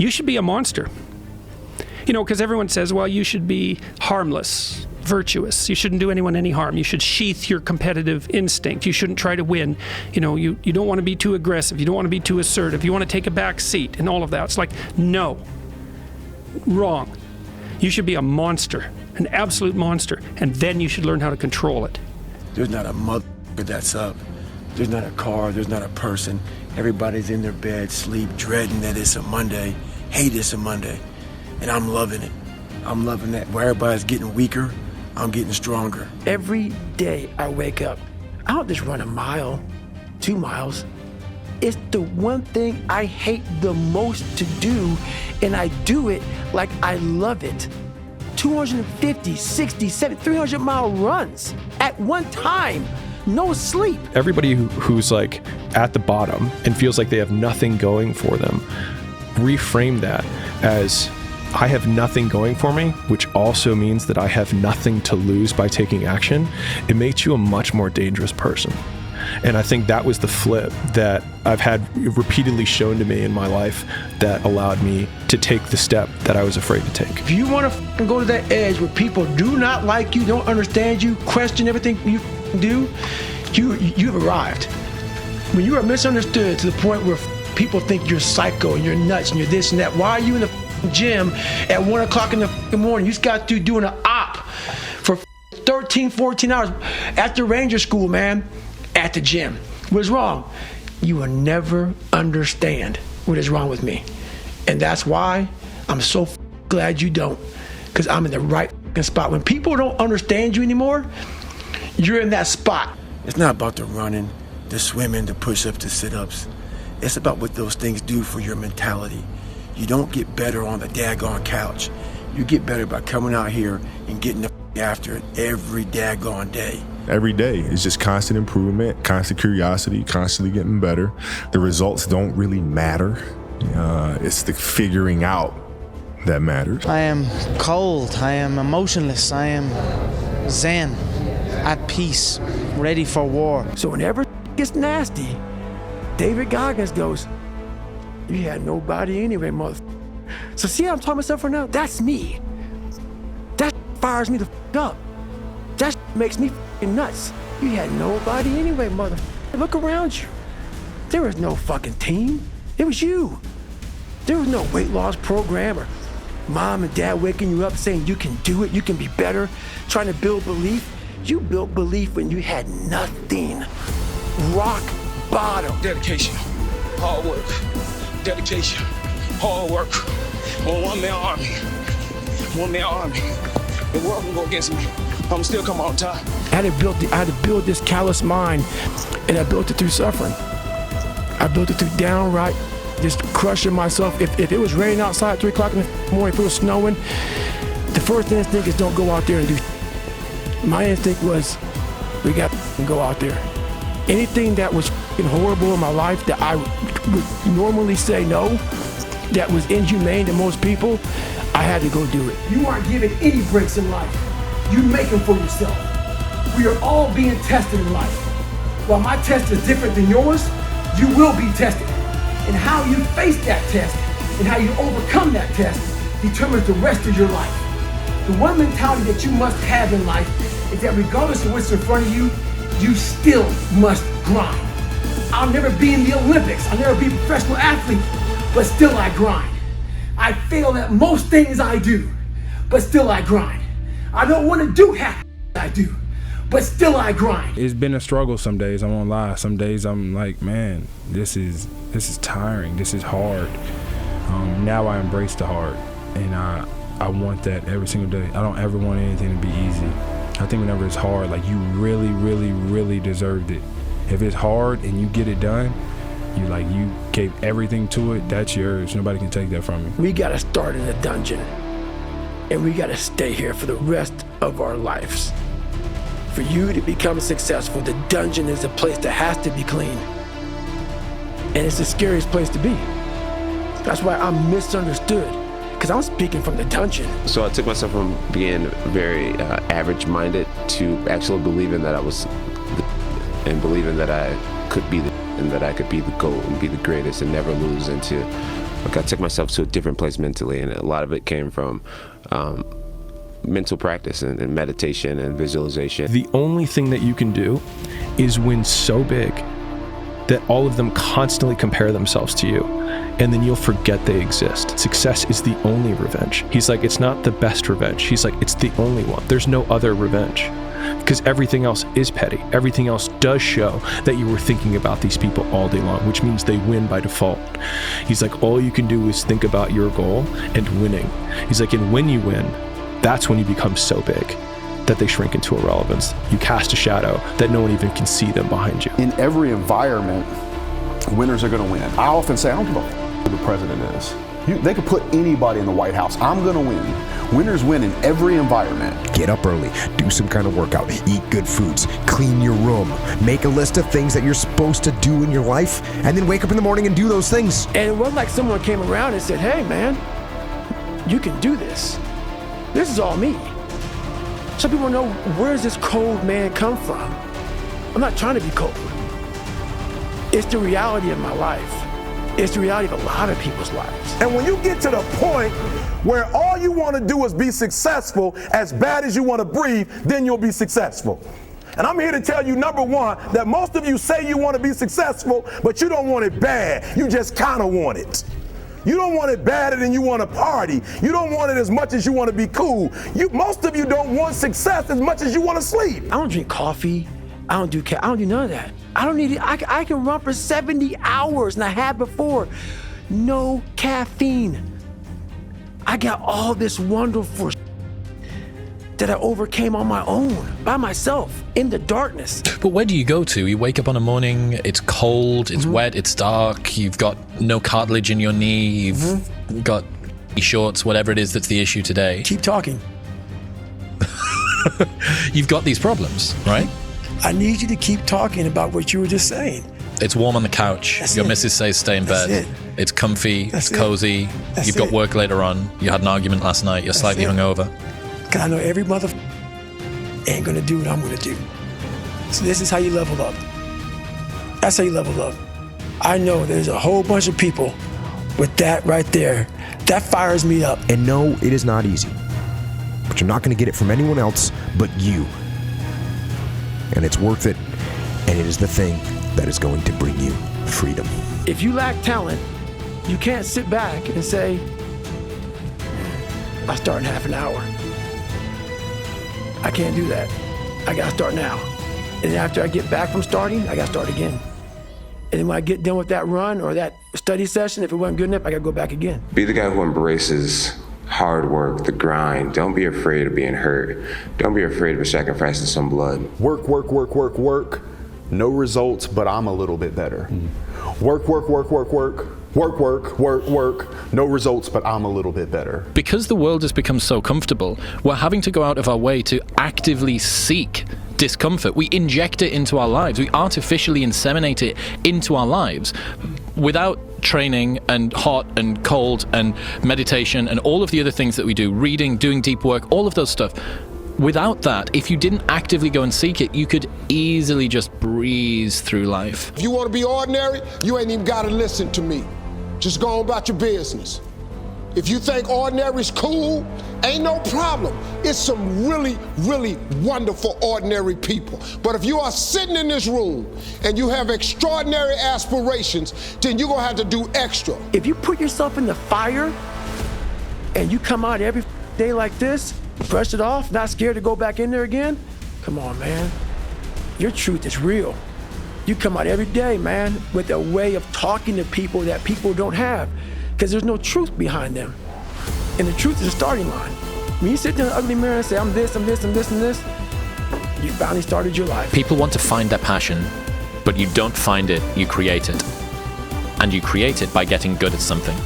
you should be a monster. You know, because everyone says, well, you should be harmless, virtuous. You shouldn't do anyone any harm. You should sheath your competitive instinct. You shouldn't try to win. You know, you don't want to be too aggressive. You don't want to be too assertive. You want to take a back seat and all of that. It's like, no. Wrong. You should be a monster, an absolute monster, and then you should learn how to control it. There's not a motherfucker that's up. There's not a car. There's not a person. Everybody's in their bed, sleep, dreading that it's a Monday. Hate it's a Monday. And I'm loving it. I'm loving that. Where everybody's getting weaker, I'm getting stronger. Every day I wake up, I don't just run a mile, 2 miles. It's the one thing I hate the most to do, and I do it like I love it. 250, 60, 70, 300-mile runs at one time. No sleep. Everybody who's like at the bottom and feels like they have nothing going for them, reframe that as I have nothing going for me, which also means that I have nothing to lose by taking action. It makes you a much more dangerous person. And I think that was the flip that I've had repeatedly shown to me in my life that allowed me to take the step that I was afraid to take. If you want to go to that edge where people do not like you, don't understand you, question everything you do, you've arrived. When you are misunderstood to the point where people think you're psycho and you're nuts and you're this and that, why are you in the gym at 1 o'clock in the morning? You just got to doing an op for 13, 14 hours after Ranger School, man, at the gym. What is wrong? You will never understand what is wrong with me. And that's why I'm so glad you don't, because I'm in the right spot. When people don't understand you anymore, you're in that spot. It's not about the running, the swimming, the push-ups, the sit-ups. It's about what those things do for your mentality. You don't get better on the daggone couch. You get better by coming out here and getting the after it every daggone day. Every day is just constant improvement, constant curiosity, constantly getting better. The results don't really matter. It's the figuring out that matters. I am cold. I am emotionless. I am zen, at peace, ready for war. So whenever it gets nasty, David Goggins goes, you had nobody anyway, mother. So see how I'm talking myself right now? That's me. That fires me the up. That makes me nuts. You had nobody anyway, mother. Look around you. There was no fucking team. It was you. There was no weight loss program or mom and dad waking you up saying you can do it, you can be better, trying to build belief. You built belief when you had nothing. Rock bottom. Dedication, hard work. Dedication, hard work. One-man army. One-man army. The world can go against me. I'm still come on top. I had to build this callous mind, and I built it through suffering. I built it through downright just crushing myself. If it was raining outside at 3 o'clock in the morning, if it was snowing, the first instinct is don't go out there and do. My instinct was, we got to go out there. Anything that was horrible in my life that I would normally say no, that was inhumane to most people, I had to go do it. You aren't given any breaks in life. You make them for yourself. We are all being tested in life. While my test is different than yours, you will be tested. And how you face that test and how you overcome that test determines the rest of your life. The one mentality that you must have in life is that regardless of what's in front of you, you still must grind. I'll never be in the Olympics. I'll never be a professional athlete, but still I grind. I fail at most things I do, but still I grind. I don't want to do half I do, but still I grind. It's been a struggle some days, I won't lie. Some days I'm like, man, this is tiring, this is hard. Now I embrace the hard, and I want that every single day. I don't ever want anything to be easy. I think whenever it's hard, like you really, really, really deserved it. If it's hard and you get it done, you gave everything to it, that's yours. Nobody can take that from you. We gotta start in the dungeon, and we gotta stay here for the rest of our lives. For you to become successful, the dungeon is a place that has to be clean. And it's the scariest place to be. That's why I'm misunderstood, because I'm speaking from the dungeon. So I took myself from being very average-minded to actually believing that I was and believing that I could be and that I could be the GOAT and be the greatest and never lose, and to Like I took myself to a different place mentally, and a lot of it came from mental practice and meditation and visualization. The only thing that you can do is win so big that all of them constantly compare themselves to you, and then you'll forget they exist. Success is the only revenge. He's like, it's not the best revenge. He's like, it's the only one. There's no other revenge. Because everything else is petty. Everything else does show that you were thinking about these people all day long, which means they win by default. He's like, all you can do is think about your goal and winning. He's like, and when you win, that's when you become so big that they shrink into irrelevance. You cast a shadow that no one even can see them behind you. In every environment, winners are going to win. I often say, I don't give a who the president is. They could put anybody in the White House. I'm going to win. Winners win in every environment. Get up early, do some kind of workout, eat good foods, clean your room, make a list of things that you're supposed to do in your life, and then wake up in the morning and do those things. And it wasn't like someone came around and said, hey man, you can do this. This is all me. Some people know, where does this cold man come from? I'm not trying to be cold. It's the reality of my life. It's the reality of a lot of people's lives. And when you get to the point where all you want to do is be successful, as bad as you want to breathe, then you'll be successful. And I'm here to tell you, number one, that most of you say you want to be successful, but you don't want it bad. You just kind of want it. You don't want it badder than you want to party. You don't want it as much as you want to be cool. Most of you don't want success as much as you want to sleep. I don't drink coffee. I don't do none of that. I don't need it. I can run for 70 hours, and I have before. No caffeine. I got all this wonderful that I overcame on my own, by myself, in the darkness. But where do you go to? You wake up on a morning, it's cold, it's wet, it's dark, you've got no cartilage in your knee, you've got shorts, whatever it is that's the issue today. Keep talking. You've got these problems, right? I need you to keep talking about what you were just saying. It's warm on the couch. That's Your it. missus says stay in bed. That's it. It's comfy, That's it's cozy. That's You've got it. work later on. You had an argument last night. You're slightly it. hungover. Because I know every mother ain't gonna do what I'm gonna do. So this is how you level up. That's how you level up. I know there's a whole bunch of people with that right there. That fires me up. And no, it is not easy. But you're not going to get it from anyone else but you. And it's worth it. And it is the thing that is going to bring you freedom. If you lack talent, you can't sit back and say, I'll start in half an hour. I can't do that. I gotta start now. And then after I get back from starting, I gotta start again. And then when I get done with that run or that study session, if it wasn't good enough, I gotta go back again. Be the guy who embraces hard work, the grind. Don't be afraid of being hurt. Don't be afraid of sacrificing some blood. Work, work, work, work, work. No results, but I'm a little bit better. Work, work, work, work, work. Work, work, work, work. No results, but I'm a little bit better. Because the world has become so comfortable, we're having to go out of our way to actively seek discomfort. We inject it into our lives. We artificially inseminate it into our lives without training and hot and cold and meditation and all of the other things that we do, reading, doing deep work, all of those stuff. Without that, if you didn't actively go and seek it, you could easily just breeze through life. If you want to be ordinary, you ain't even got to listen to me. Just go on about your business. If you think ordinary is cool, ain't no problem. It's some really, really wonderful ordinary people. But if you are sitting in this room and you have extraordinary aspirations, then you're going to have to do extra. If you put yourself in the fire and you come out every day like this, brush it off, not scared to go back in there again, come on, man. Your truth is real. You come out every day, man, with a way of talking to people that people don't have, because there's no truth behind them. And the truth is a starting line. When you sit there in the ugly mirror and say, I'm this, I'm this, I'm this, and this, you finally started your life. People want to find their passion, but you don't find it, you create it. And you create it by getting good at something.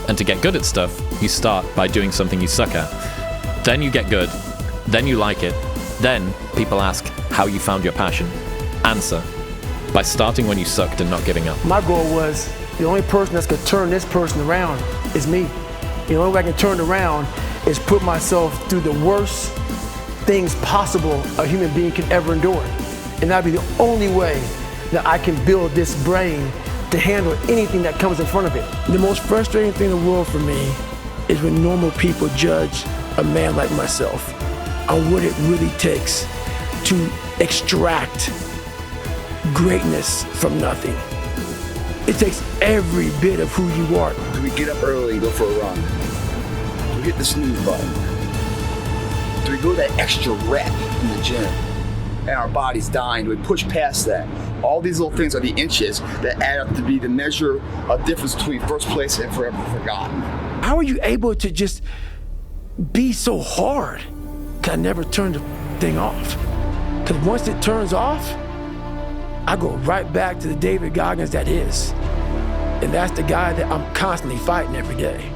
And to get good at stuff, you start by doing something you suck at. Then you get good, then you like it, then people ask how you found your passion. Answer, by starting when you sucked and not giving up. My goal was, the only person that's gonna turn this person around is me. The only way I can turn it around is put myself through the worst things possible a human being can ever endure. And that'd be the only way that I can build this brain to handle anything that comes in front of it. The most frustrating thing in the world for me is when normal people judge a man like myself on what it really takes to extract greatness from nothing. It takes every bit of who you are. Do we get up early and go for a run? Do we hit the snooze button? Do we go that extra rep in the gym and our body's dying? Do we push past that? All these little things are the inches that add up to be the measure of difference between first place and forever forgotten. How are you able to just be so hard? Cause I never turned the thing off. Cause once it turns off, I go right back to the David Goggins that is. And that's the guy that I'm constantly fighting every day.